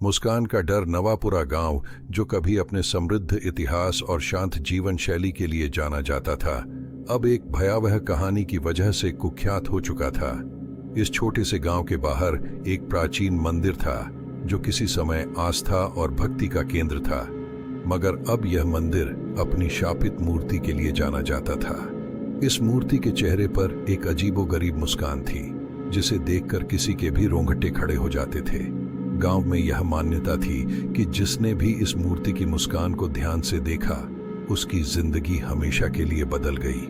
मुस्कान का डर नवापुरा गांव, जो कभी अपने समृद्ध इतिहास और शांत जीवन शैली के लिए जाना जाता था, अब एक भयावह कहानी की वजह से कुख्यात हो चुका था। इस छोटे से गांव के बाहर एक प्राचीन मंदिर था जो किसी समय आस्था और भक्ति का केंद्र था, मगर अब यह मंदिर अपनी शापित मूर्ति के लिए जाना जाता था। इस मूर्ति के चेहरे पर एक अजीबोगरीब मुस्कान थी जिसे देखकर किसी के भी रोंगटे खड़े हो जाते थे। गांव में यह मान्यता थी कि जिसने भी इस मूर्ति की मुस्कान को ध्यान से देखा, उसकी जिंदगी हमेशा के लिए बदल गई।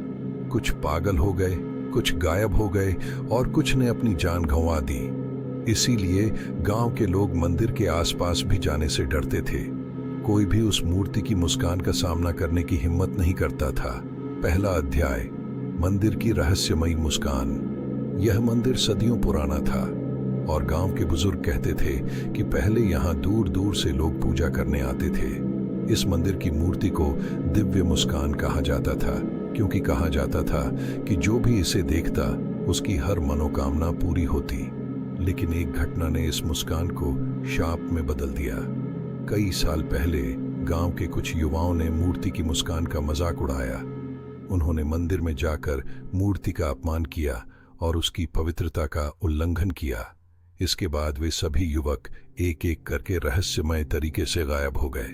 कुछ पागल हो गए, कुछ गायब हो गए और कुछ ने अपनी जान गंवा दी। इसीलिए गांव के लोग मंदिर के आसपास भी जाने से डरते थे। कोई भी उस मूर्ति की मुस्कान का सामना करने की हिम्मत नहीं करता था। पहला अध्याय, मंदिर की रहस्यमयी मुस्कान। यह मंदिर सदियों पुराना था और गांव के बुजुर्ग कहते थे कि पहले यहाँ दूर दूर से लोग पूजा करने आते थे। इस मंदिर की मूर्ति को दिव्य मुस्कान कहा जाता था, क्योंकि कहा जाता था कि जो भी इसे देखता उसकी हर मनोकामना पूरी होती। लेकिन एक घटना ने इस मुस्कान को शाप में बदल दिया। कई साल पहले गांव के कुछ युवाओं ने मूर्ति की मुस्कान का मजाक उड़ाया। उन्होंने मंदिर में जाकर मूर्ति का अपमान किया और उसकी पवित्रता का उल्लंघन किया। इसके बाद वे सभी युवक एक एक करके रहस्यमय तरीके से गायब हो गए।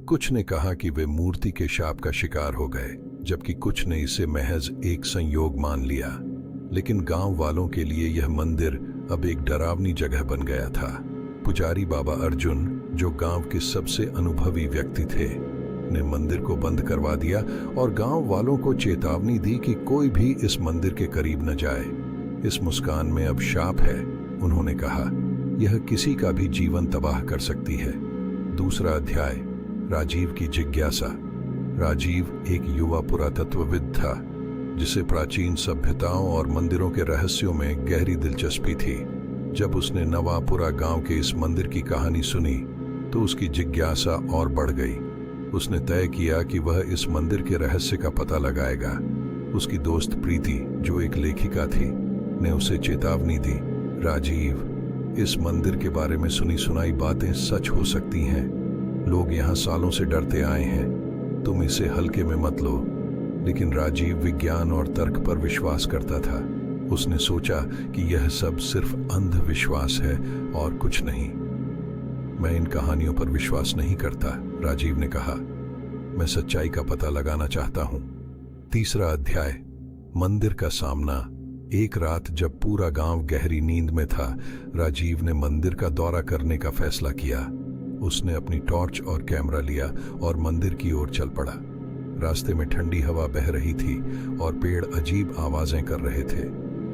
कुछ ने कहा कि वे मूर्ति के शाप का शिकार हो गए, जबकि कुछ ने इसे महज एक संयोग मान लिया। लेकिन गांव वालों के लिए यह मंदिर अब एक डरावनी जगह बन गया था। पुजारी बाबा अर्जुन, जो गांव के सबसे अनुभवी व्यक्ति थे, ने मंदिर को बंद करवा दिया और गांव वालों को चेतावनी दी कि कोई भी इस मंदिर के करीब न जाए। इस मुस्कान में अब शाप है, उन्होंने कहा। यह किसी का भी जीवन तबाह कर सकती है। दूसरा अध्याय, राजीव की जिज्ञासा। राजीव एक युवा पुरातत्वविद था जिसे प्राचीन सभ्यताओं और मंदिरों के रहस्यों में गहरी दिलचस्पी थी। जब उसने नवापुरा गांव के इस मंदिर की कहानी सुनी तो उसकी जिज्ञासा और बढ़ गई। उसने तय किया कि वह इस मंदिर के रहस्य का पता लगाएगा। उसकी दोस्त प्रीति, जो एक लेखिका थी, ने उसे चेतावनी दी, राजीव, इस मंदिर के बारे में सुनी सुनाई बातें सच हो सकती हैं। लोग यहाँ सालों से डरते आए हैं, तुम इसे हल्के में मत लो। लेकिन राजीव विज्ञान और तर्क पर विश्वास करता था। उसने सोचा कि यह सब सिर्फ अंधविश्वास है और कुछ नहीं। मैं इन कहानियों पर विश्वास नहीं करता, राजीव ने कहा। मैं सच्चाई का पता लगाना चाहता हूं। तीसरा अध्याय, मंदिर का सामना। एक रात जब पूरा गांव गहरी नींद में था, राजीव ने मंदिर का दौरा करने का फैसला किया। उसने अपनी टॉर्च और कैमरा लिया और मंदिर की ओर चल पड़ा। रास्ते में ठंडी हवा बह रही थी और पेड़ अजीब आवाजें कर रहे थे।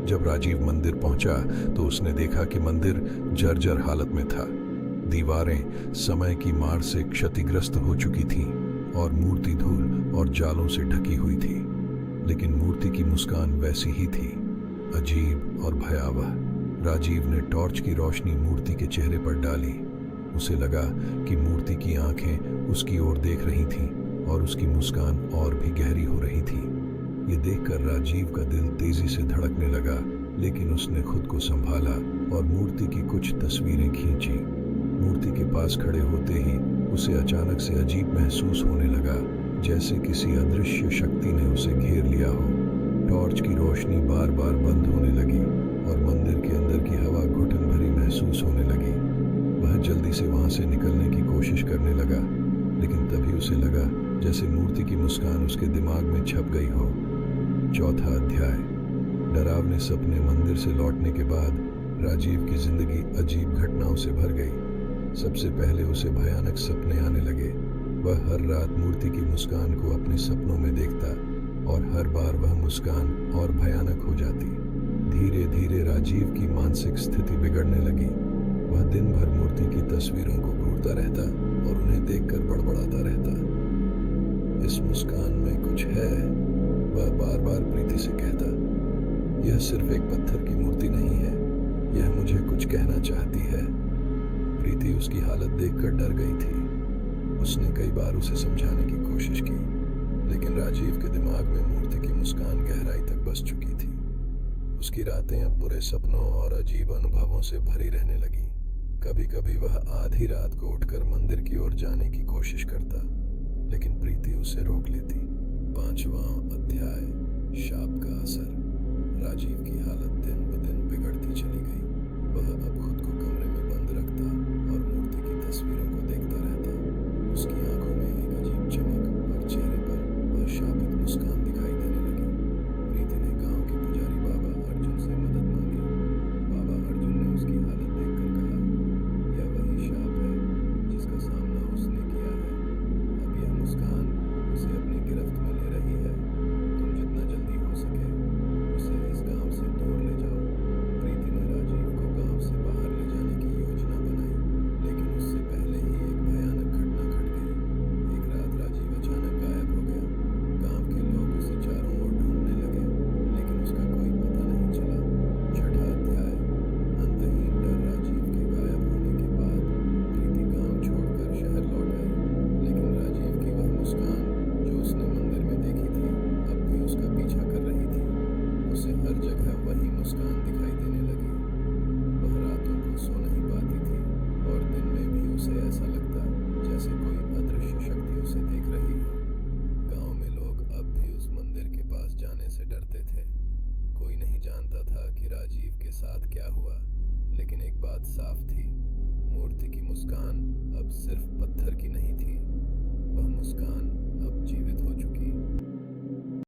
जब राजीव मंदिर पहुंचा तो उसने देखा कि मंदिर जर्जर हालत में था। दीवारें समय की मार से क्षतिग्रस्त हो चुकी थीं और मूर्ति धूल और जालों से ढकी हुई थी। लेकिन मूर्ति की मुस्कान वैसी ही थी, अजीब और भयावह। राजीव ने टॉर्च की रोशनी मूर्ति के चेहरे पर डाली। उसे लगा कि मूर्ति की आंखें उसकी ओर देख रही थीं और उसकी मुस्कान और भी गहरी हो रही थी। ये देखकर राजीव का दिल तेजी से धड़कने लगा, लेकिन उसने खुद को संभाला और मूर्ति की कुछ तस्वीरें खींची। मूर्ति के पास खड़े होते ही उसे अचानक से अजीब महसूस होने लगा, जैसे किसी अदृश्य शक्ति ने उसे घेर लिया हो। टॉर्च की रोशनी बार बार बंद होने लगी और मंदिर के अंदर की हवा घुटन भरी महसूस होने लगी। वह जल्दी से वहां से निकलने की कोशिश करने लगा, लेकिन तभी उसे लगा जैसे मूर्ति की मुस्कान उसके दिमाग में छप गई हो। चौथा अध्याय, डरावने सपने। मंदिर से लौटने के बाद राजीव की जिंदगी अजीब घटनाओं से भर गई। सबसे पहले उसे भयानक सपने आने लगे। वह हर रात मूर्ति की मुस्कान को अपने सपनों में देखता और हर बार वह मुस्कान और भयानक हो जाती। धीरे धीरे राजीव की मानसिक स्थिति बिगड़ने लगी। वह दिन भर मूर्ति की तस्वीरों को घूरता रहता और उन्हें देखकर बड़बड़ाता रहता। इस मुस्कान में कुछ है, वह बार बार प्रीति से कहता। यह सिर्फ एक पत्थर की मूर्ति नहीं है, यह मुझे कुछ कहना चाहती है। प्रीति उसकी हालत देखकर डर गई थी। उसने कई बार उसे समझाने की कोशिश की, लेकिन राजीव के दिमाग में मूर्ति की मुस्कान गहराई तक बस चुकी थी। उसकी रातें अब बुरे सपनों और अजीब अनुभवों से भरी रहने लगी। कभी कभी वह आधी रात को उठकर मंदिर की ओर जाने की कोशिश करता, लेकिन प्रीति उसे रोक लेती। 5वां अध्याय, शाप का असर। राजीव की हालत दिन ब दिन बिगड़ती चली गई। वह अब खुद को कमरे में बंद रखता और मूर्ति की तस्वीरों को देखता रहता। उसकी आंखों में एक अजीब चमक और चेहरे पर वह शापित मुस्कान दिखाई देने लगी। प्रीति ने गांव के पुजारी बाबा अर्जुन से मदद मांगी। बाबा अर्जुन ने उसकी हालत देखकर कहा, यह वही शाप है जिसका सामना उसने किया है। अब यह मुस्कान उसे अपनी गिरफ्त में ले रही है। तुम जितना जल्दी हो सके उसे इस गांव से दूर ले जाओ। प्रीति ने राजीव को गांव से बाहर ले जाने की योजना बनाई, लेकिन उससे पहले ही एक भयानक घटना घट गई। एक रात राजीव अचानक गायब हो गया। गांव के लोग उसे चारों ओर ढूंढने लगे, लेकिन उसका कोई पता नहीं चला। 6वां अध्याय, अंतहीन डर। राजीव के गायब होने के बाद प्रीति गांव छोड़कर शहर लौट आई, लेकिन राजीव की वह मुस्कान जो उसने मंदिर में देखी थी अब भी उसका पीछा कर रही थी। उसे हर जगह वही मुस्कान दिखाई देने लगी। वह रातों को सो नहीं पाती थी और दिन में भी उसे ऐसा लगता जैसे कोई अदृश्य शक्ति उसे देख रही हो। गांव में लोग अब भी उस मंदिर के पास जाने से डरते थे। कोई नहीं जानता था कि राजीव के साथ क्या हुआ, लेकिन एक बात साफ थी, मूर्ति की मुस्कान अब सिर्फ पत्थर की नहीं थी, वह मुस्कान अब जीवित हो चुकी